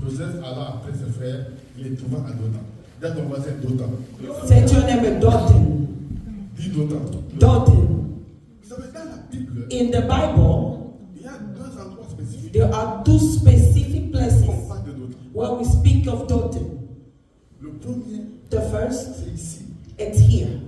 Joseph alla après ses frères, il les trouva à Dothan. Là, ton voisin Dothan. Say to your neighbor, Dothan. Dis Dothan. Dothan. Vous savez, dans la Bible, In the Bible, il y a deux endroits spécifiques. there are two specific places On parle de Dothan. where we speak of Dothan. Le premier, The first, c'est ici. it's here.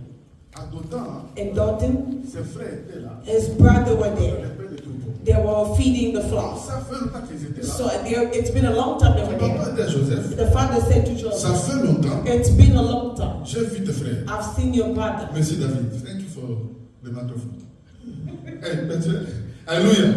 À Dothan, In Dothan, ses frères étaient là. his brother were Les there. pères de troupeaux. They were feeding the Alors, flock. ça fait longtemps qu'ils étaient là. So it's been a long time they were Le papa there. dit à Joseph, The father said to ça Joseph, fait longtemps, it's been a long time. j'ai vu tes frères. I've seen your brother. Merci David. Thank you for the microphone. Hey, Alléluia.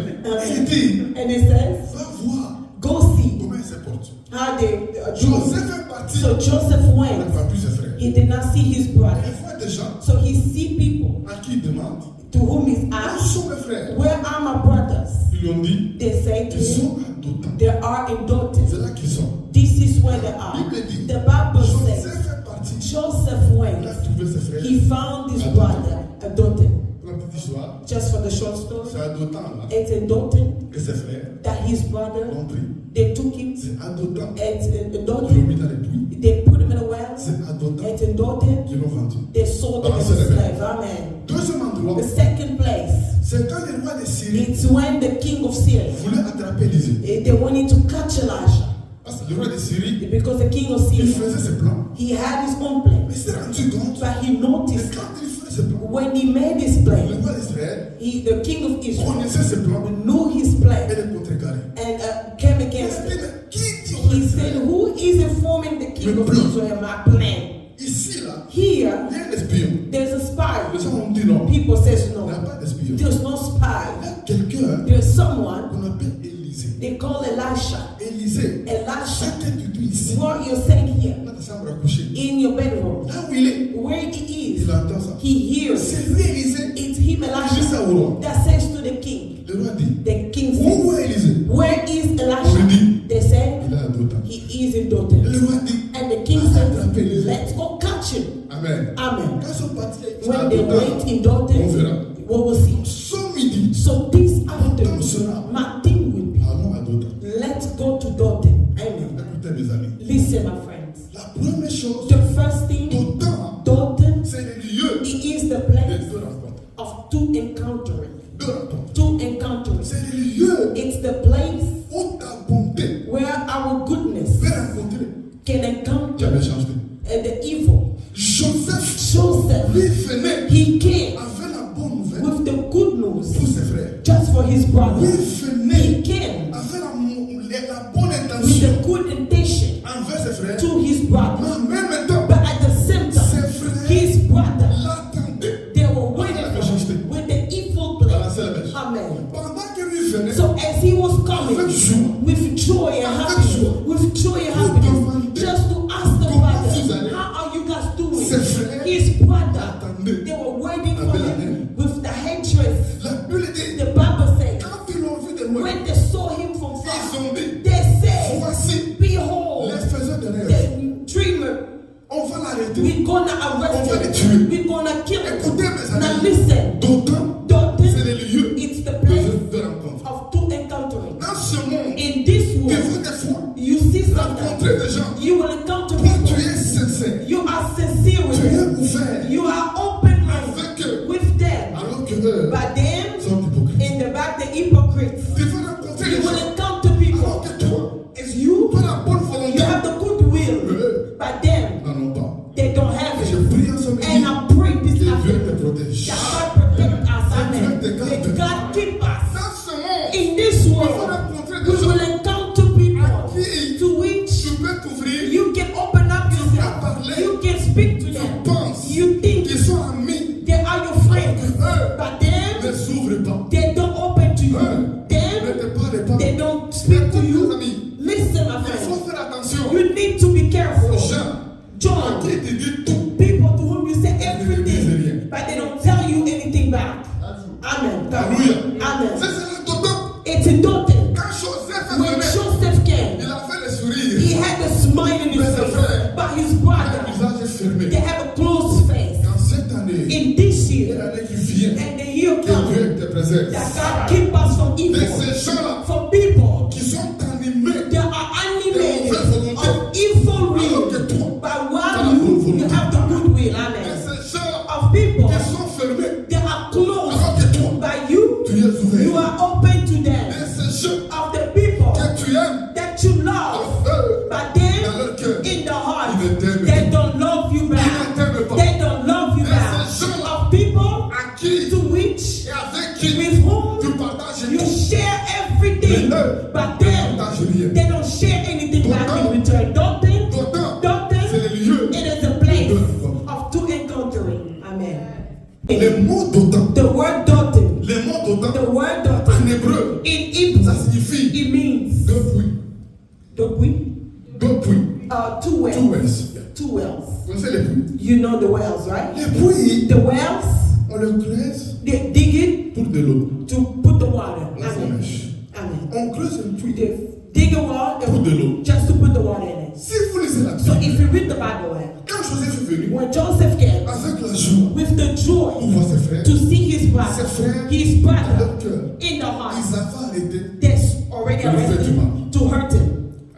Il dit, And he says, va voir go see comment il se porte. how they do. Joseph est parti. So Joseph Il n'a went. pas vu ses frères. He did not see his Il brother. voit des gens So he see people à qui il demande, to whom he's où asked, sont mes frères? where are my brothers? Ils lui ont dit, They say to ils him, sont à Dothan. they are in C'est Dothan. là qu'ils sont. This is where they are. Bible dit, The Bible Joseph says, est parti. Joseph Il a went. trouvé ses frères. He found his brother at Dothan. Pour la petite histoire, Just for the short story, c'est à Dothan là it's in Dothan que ses frères that his brother, l'ont pris. they took him. C'est à Dothan It's in qu'ils l'ont Dothan. mis dans les puits. They put him in a well. C'est à Dothan It's in Dothan. qu'ils l'ont vendu. They sold him as a slave. Amen. Deuxième endroit, The second place, c'est quand le roi de Syrie it's when the king of Syria, voulait attraper Élisée. they wanted to catch Elisha. Parce que le roi de Syrie, Because the king of il Syria, faisait ses plans. he had his own plan. Mais il s'est rendu compte But he que noticed quand il faisait ses plans, when he made his le plan, roi d'Israël the king of Israel connaissait ses plans knew his et plan les contrecarrait. and came Il against a dit, it. mais qui dit au roi He said, d'Israël? who is informing the king of Israel my plan? Ici, là, Here, il y a un espion. there's a spy. Les gens ont dit non. People says Il n'y a no. pas d'espion. There's no Il y spy. a quelqu'un There's someone qu'on appelle Élisée. they call Elisha. Élisée, Elisha, chaque tu dis ici, what you're saying here, dans ta chambre à coucher, in your bedroom, là où il est, where he il is, entend ça. he hears. C'est lui, Élisée, It's him, qui dit Elisha, ça au roi. that says to the king. Le roi dit, The king où says, est Élisée? where is On lui Elisha? dit, They say, il est à Dothan. he is in Dothan. Le roi dit, And the king says, let's go catch him. Amen. Amen. Quand ils sont partis à When they Dothan, wait in on Dothan, verra. we will see. Ce midi, So this Dothan afternoon, sera. my thing will be, Allons à Dothan. let's go to Dothan. Amen. Écoutez mes amis. Listen, my friends. La première chose, The first thing, Dothan, Dothan, c'est le lieu it is the des place deux rencontres. of two encountering. Deux rencontres. Two encountering. C'est le lieu It's the place où ta bonté where our goodness peut rencontrer can qui encounter avait changé. the evil. Joseph, lui venait He came avec la bonne nouvelle with the good news pour ses frères. just for his Lui brother. venait He came avec la bonne with intention the good intention envers ses frères. to his brother. Mais en même temps, But at the same time, ses frères his brother, l'attendaient. they were waiting for him with the evil plan. Amen. Pendant que lui venait, So as he was coming avec joie, with joy and happiness, just to ask the brother, how are you guys doing? ses frères His brother, l'attendaient. they were waiting for him with the hatred. La Bible dit, The Bible says, quand ils l'ont vu de loin, when they saw him from ils far, ont dit, they said, voici behold, les faiseurs de rêve. the dreamer, On va l'arrêter. we're gonna On va arrest les him. tuer. We're gonna kill him. Écoutez mes Now amis, listen, Dothan, Dothan, c'est le lieu it's the place de rencontre. of two encountering. Dans ce monde, In this tu world, veux des fois you see something, rencontrer des gens. you will encounter Toi, tu people. es sincère. You are sincere with Tu es them. ouvert You are open-minded avec eux. with them. Alors que eux But them, sont hypocrites. in the back, the hypocrites. Tu veux rencontrer You des will gens. encounter Alors people. que toi, It's you. tu as la bonne volonté. You have the goodwill. Eux But them, n'en ont pas. they don't have Je it. prie en ce midi. And I pray Que this Dieu afternoon te protège. that God protect us. Amen. May God keep us. Dans ce monde, In this tu vas world, rencontrer we des gens will encounter people qui to which tu peux t'ouvrir. you can open up yourself. You can speak to Tu them. penses You think qu'ils sont amis. they are your friends. Eux But them, ne s'ouvrent pas. they don't open to you. Ne Them, te parlent pas. they don't speak to Écoute, mes you. amis, Listen, my il friend. faut faire attention You need to be careful. aux gens John, qui te disent tout. people to whom you say everything, but they don't tell you anything back. Amen. Alléluia. Amen. C'est cela Dothan. It's in Dothan. Quand Joseph est When venu, Joseph came, il a fait le sourire. he had a smile in his face, but his Le brother, visage est fermé. they have a closed face. Dans cette année, In this year, l'année qui vient, and the year que coming, Dieu te préserve. that God keep us from De evil, ces gens-là from people qui sont animés that are animated two wells. Two wells. Yeah. Two wells. Vous connaissez les puits? You know the wells, right? Les puits, The wells, on le creuse they dig it pour de l'eau. to put the water. La Amen. flèche. Amen. On creuse un puits They dig a well pour de l'eau. just to put the water in it. Si vous lisez la So Bible, if you read the Bible, quand Joseph est venu, when Joseph came avec la joie, with the pour joy voir ses frères, to see his ses brother, frères, his dans brother leur cœur, in the heart, ils avaient arrêté. that's already De lui faire du mal. arrested to hurt him.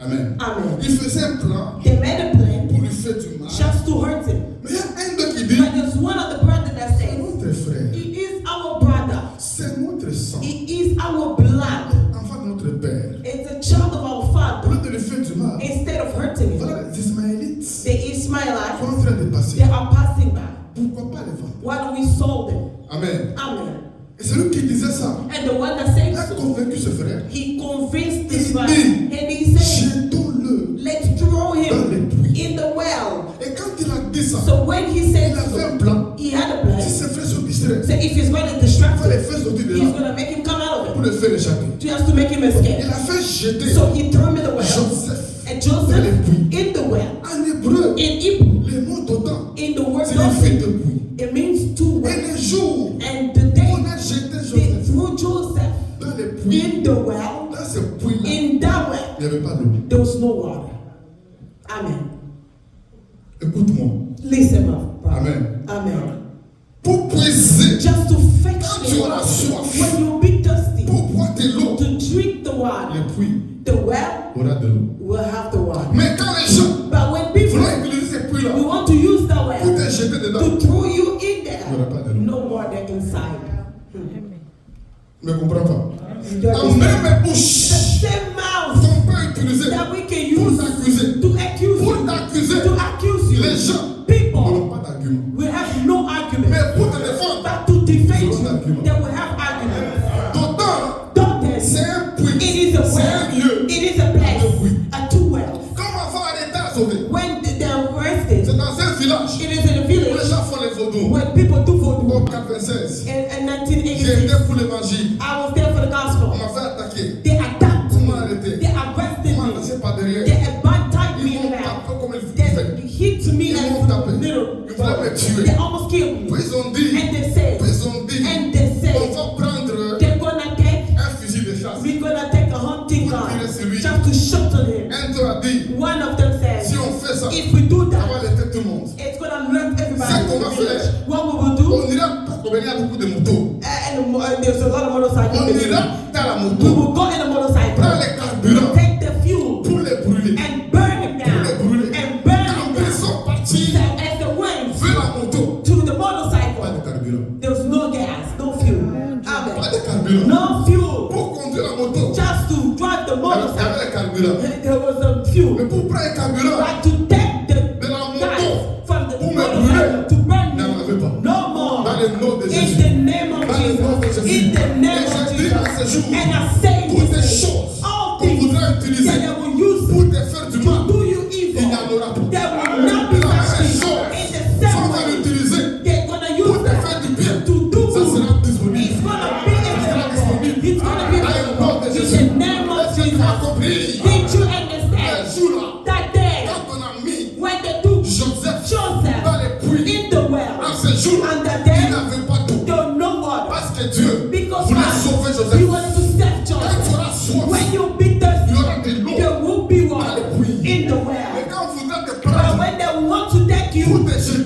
Amen. Amen. Il faisait un plan They made a plan pour lui faire du mal. just to hurt him. Mais il y a un d'eux qui dit, But there's one of the brothers that c'est says, notre frère, he is our brother. c'est notre sang, He is our blood. enfant de notre père. It's a child of our Au father. lieu de lui faire du mal, Instead of hurting him, voilà les Ismaélites the Ishmaelites, sont en train de passer. they are passing by. Pourquoi pas les vendre? Why don't we sold them? Amen. Amen. Et c'est lui qui disait ça. And the one that said Il a so, convaincu ce frère. he convinced this Il brother. dit, And he said, jetons-le let's throw dans les him puits. in the well. Et quand il a dit ça, So when he said il avait so, un plan. he had a Si plan. ses frères sont distraits, So if he's going to il distract va les him, faire sortir de he's là going to make him come out pour of le faire échapper. it. Just to make him Il escape. a fait jeter So he threw him in the well. Joseph And dans les Joseph puits. in the well. En hébreu, In Hebrew, les mots d'autant, in the word c'est les filles de Joseph, puits. it means two Et wells. les jours And the day on a jeté they Joseph threw Joseph dans les puits, in the well, dans ce puits-là, in that well, il n'y avait pas d'eau. there was no water. Amen. Écoute-moi. Listen, my brother. Amen. Amen. Pour puiser, Just to fetch quand the tu auras water, soif, when you'll be thirsty, pour boire de l'eau, to drink the water, les puits the well aura de l'eau. will have the water. Mais quand les gens But when people, vont utiliser ces puits-là we want to use the pour well te jeter dedans, to throw you in il n'y there, aura pas de l'eau. no water inside. Tu ne comprends pas? You La understand? même The bouche same mouth qu'on peut utiliser that we can pour use t'accuser. to accuse Pour you, t'accuser, to accuse you. les gens People n'auront pas d'argument. will have no argument. Mais pour te défendre, But to defend Ils auront you, d'argument. they will have arguments. d'autant, Don't c'est they? un puits. It is a C'est un well. lieu. It is a place. A two wells. Quand on va faire un état sauvé, When they're arrested, c'est dans un village it is in a où les village gens font les vaudous. when people do Au voodoo. 96, In j'ai 1986, été pour l'évangile. I was there for the On gospel. m'a fait attaquer. They attacked On me. m'a arrêté. They arrested On m'a me. laissé par derrière. They baptized me Ils in m'ont the mouth. tapé comme ils They faisaient. hit me Ils as m'ont tapé. little. Ils voulaient me tuer. They almost killed me. Puis ils ont dit, And they said, on va prendre they're gonna take, un fusil de chasse. we're gonna take a hunting gun Tirer sur lui. just to shoot on him. Un d'eux a dit, One of them said, si on fait ça, if we do ça that, va arrêter tout le monde. it's gonna hurt everybody C'est in qu'on the va village. faire. What we will do, On ira pour qu'on il y a beaucoup de motos. and there's a lot of motorcycles. On in the ira village. dans la We moto, will go in a motorcycle, prendre les carburants take the fuel, pour les brûler. and burn it Pour les down, brûler. and burn Quand it ils down. sont partis So as the winds vers la moto, to the pas motorcycle, de carburant. there was no gas, no fuel. Pas Amen. de carburant. No fuel. Pour conduire la moto, Just to drive the il y motorcycle, avait le carburant. there was a Mais fuel. pour prendre le carburant, But to take the de la gas moto, from the pour me motorcycle brûler, to burn il n'y en me, avait pas. no more. Dans le nom de In Jésus. the name of Dans le nom de Jesus. Jésus. In the name Et of je dis à ce Jesus. jour, And I say toutes les this, choses all qu'on things voudra utiliser that they will use pour te faire du to mal, do you il n'y evil, en aura pas. there will not be La même such thing. chose, In the si same on va way, l'utiliser they're gonna pour use te faire that du bien, to do ça good. sera disponible. It's gonna be available. It's gonna be Dans le nom de available. Jésus. In the name of Est-ce que tu Jesus. as compris? Did you Le understand jour-là, that day quand on a mis when they took Joseph Joseph dans les puits, in the well, en ce jour-là, and that il day n'avait pas d'eau. there was no water? Parce que Dieu Because voulait why? sauver He Joseph. wanted to save Quand tu Joseph. auras soif, When you be il y thirsty, aura de l'eau. there will be water Dans les puits. in the Mais well. quand on voudra te But prendre when they want to take pour you te jeter